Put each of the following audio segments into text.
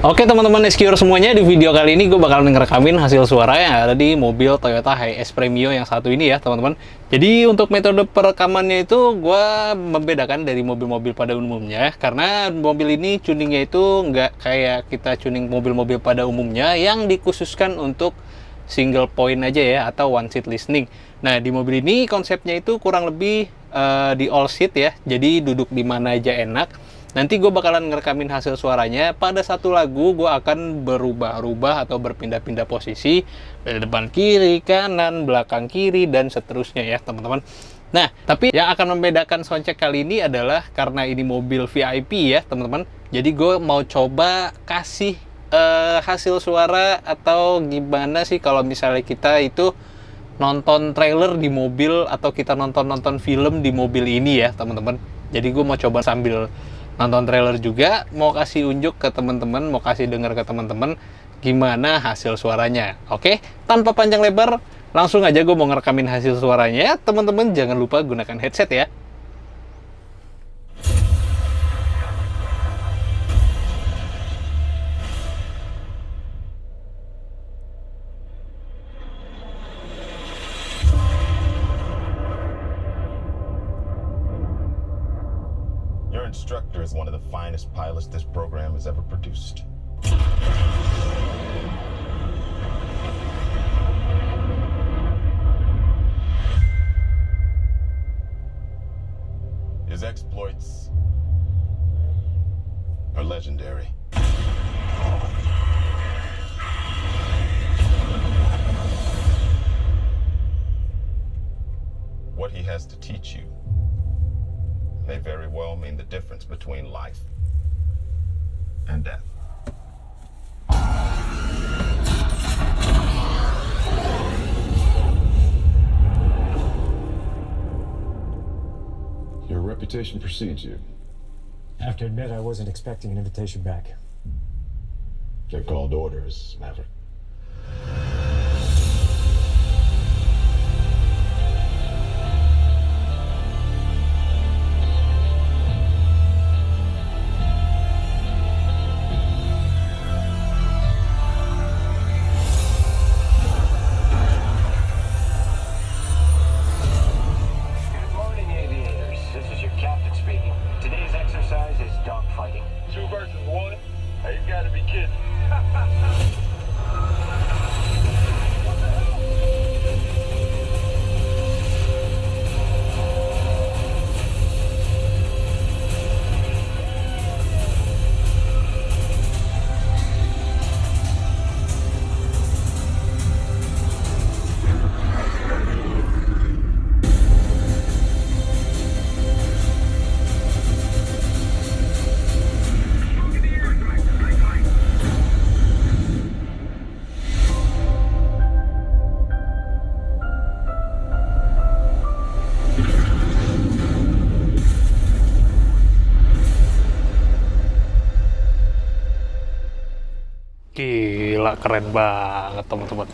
Oke teman-teman SQ semuanya, di video kali ini gue bakal ngerekamin hasil suara yang ada di mobil Toyota Hiace Premio yang satu ini ya teman-teman. Jadi untuk metode perekamannya itu gue membedakan dari mobil-mobil pada umumnya, karena mobil ini tuningnya itu nggak kayak kita tuning mobil-mobil pada umumnya yang dikhususkan untuk single point aja ya, atau one seat listening. Nah di mobil ini konsepnya itu kurang lebih di all seat ya, jadi duduk di mana aja enak. Nanti gue bakalan ngerekamin hasil suaranya. Pada satu lagu gue akan berubah-ubah atau berpindah-pindah posisi dari depan kiri, kanan, belakang kiri, dan seterusnya ya teman-teman. Nah, tapi yang akan membedakan soundcheck kali ini adalah karena ini mobil VIP ya teman-teman. Jadi gue mau coba kasih hasil suara, atau gimana sih kalau misalnya kita itu nonton trailer di mobil, atau kita nonton film di mobil ini ya teman-teman. Jadi gue mau coba sambil nonton trailer juga, mau kasih unjuk ke teman-teman, mau kasih dengar ke teman-teman gimana hasil suaranya. Oke, tanpa panjang lebar, langsung aja gue mau ngerekamin hasil suaranya. Teman-teman jangan lupa gunakan headset ya. Your instructor is one of the finest pilots this program has ever produced. His exploits are legendary. What he has to teach you may very well mean the difference between life and death. Your reputation precedes you. I have to admit, I wasn't expecting an invitation back. They're called orders, Maverick. Gila, keren banget teman-teman.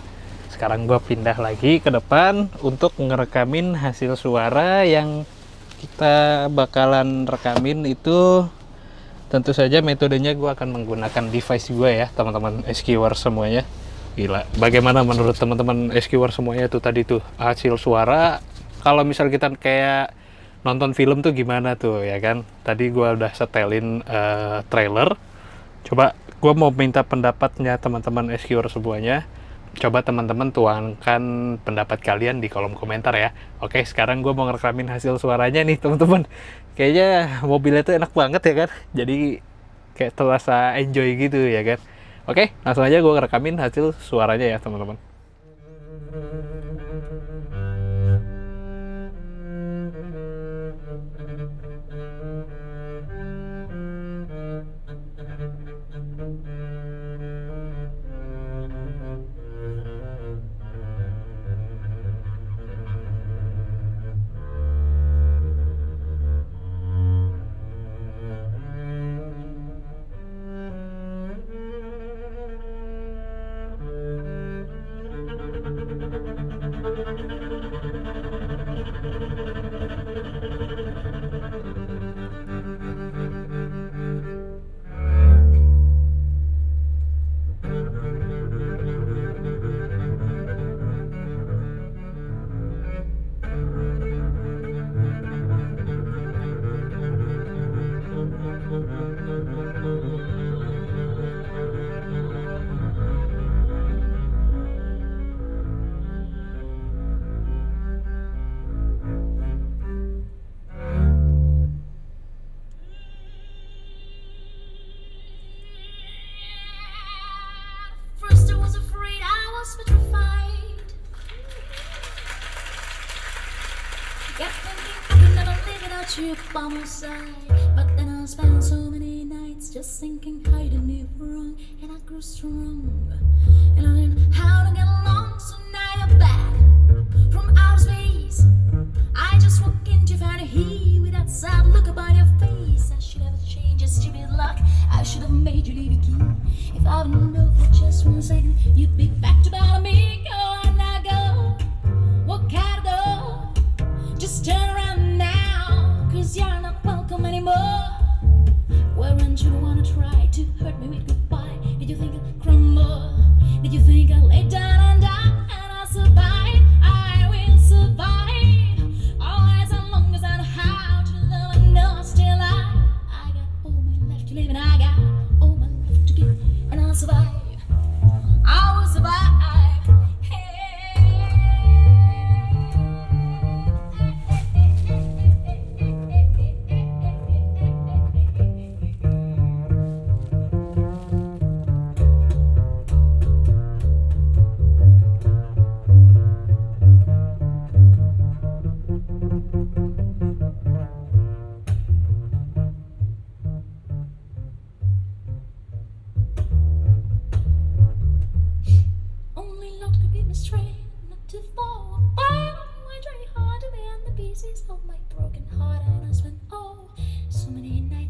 Sekarang gue pindah lagi ke depan untuk ngerekamin hasil suara yang kita bakalan rekamin itu. Tentu saja metodenya gue akan menggunakan device gue ya teman-teman SQer semuanya. Gila, bagaimana menurut teman-teman SQer semuanya tuh tadi tuh hasil suara? Kalau misal kita kayak nonton film tuh gimana tuh ya kan? Tadi gue udah setelin trailer. Coba gue mau minta pendapatnya teman-teman SQer semuanya. Coba teman-teman tuangkan pendapat kalian di kolom komentar ya. Oke, sekarang gue mau ngerekamin hasil suaranya nih teman-teman. Kayaknya mobilnya tuh enak banget ya kan. Jadi kayak terasa enjoy gitu ya kan. Oke, langsung aja gue ngerekamin hasil suaranya ya teman-teman. you by my side, but then I spent so many nights just thinking how you did me wrong, and I grew strong, and I learned how to get along. So now you're back from outer space. I just walk into find here with that sad look upon your face. I should have changed your stupid luck. I should have made you leave a key. If I would know for just 1 second, you'd be back to bother me. Go on now, go. Walk out the door. Just turn around now, 'cause you're not welcome anymore. Weren't you the one to try to hurt me with goodbye? Did you think I'd crumble? Did you think I'd lay down and die? And I'll survive, I will survive. Always as long as I know how to love, I know I'm still alive. I got all my life to live and I got all my life to give, and I'll survive, I will survive.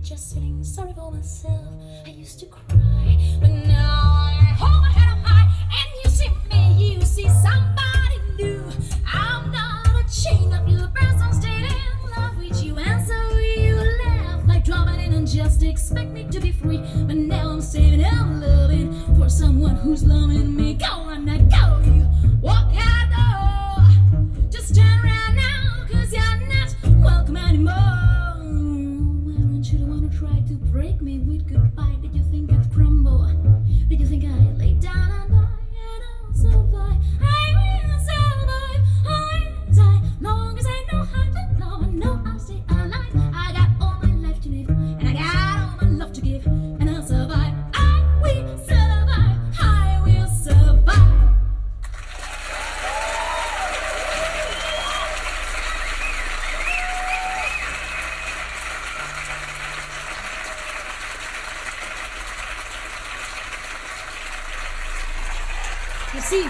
Just feeling sorry for myself. I used to cry, but now I hold my head up high. And you see me, you see somebody new. I'm not a chain of your best. I'm still in love with you, and so you laugh like dropping in and just expect me to be free. But now I'm saving and loving for someone who's loving me. Go on now, go. You walk out the door. Just turn around now, 'cause you're not welcome anymore. Try to break me with goodbye. Did you think I'd crumble? Did you think I'd lay down and die? And I'll survive, I will survive, I will die. Long as I know how to love, I know I'll stay alive. I got all my life to live, and I got all my love to give, and I'll survive, I will survive, I will survive. See.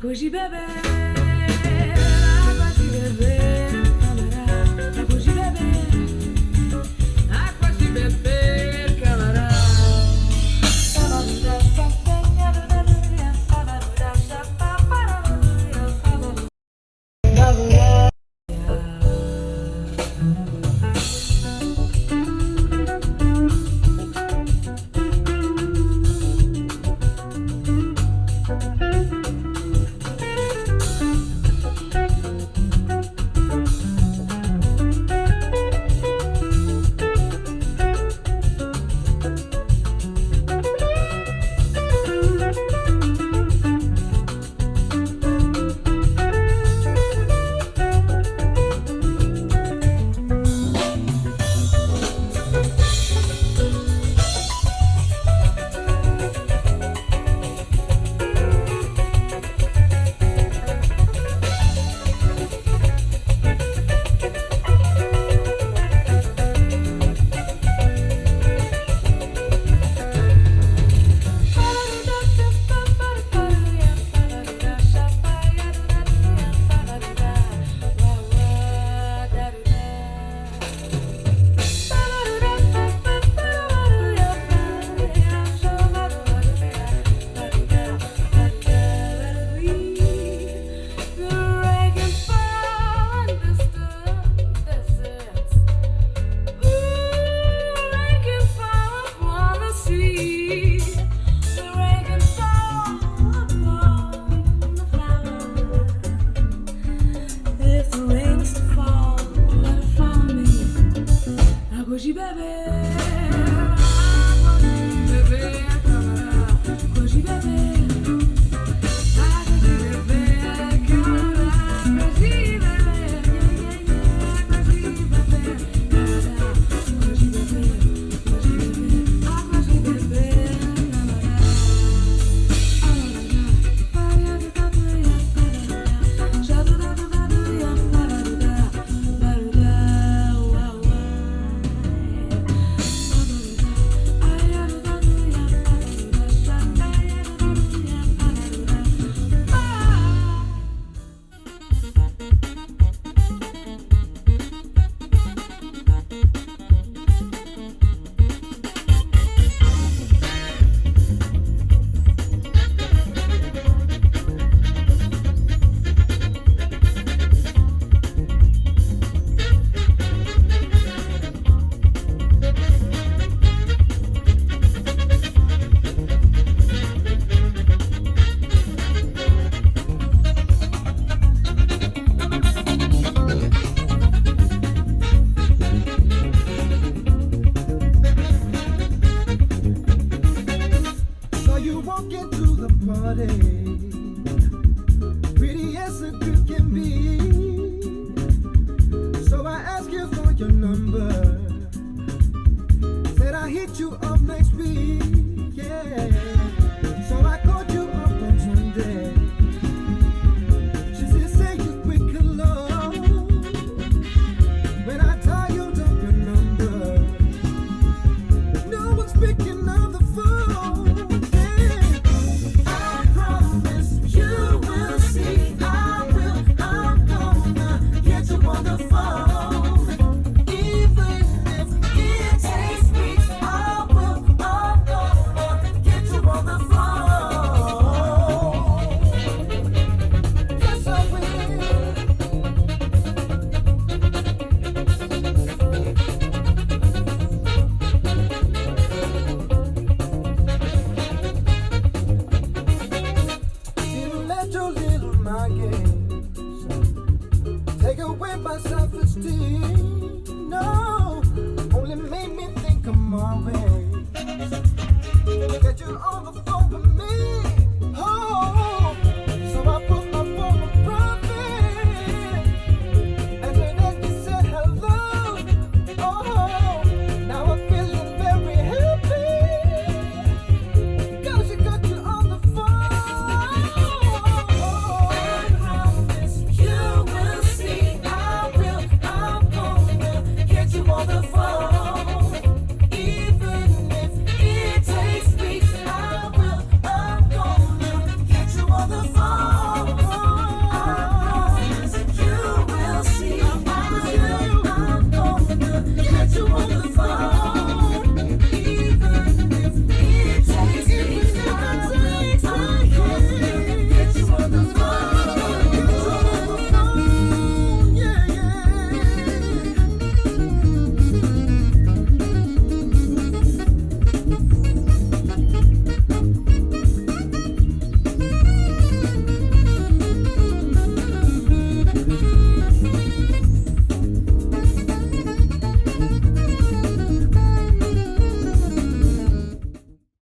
Bougie bébé, aqua tu bébé, camarade, la bougie bébé, aqua tu bébé, camarade. walk into the party, pretty as a girl can be. So I asked you for your number, said I hit you up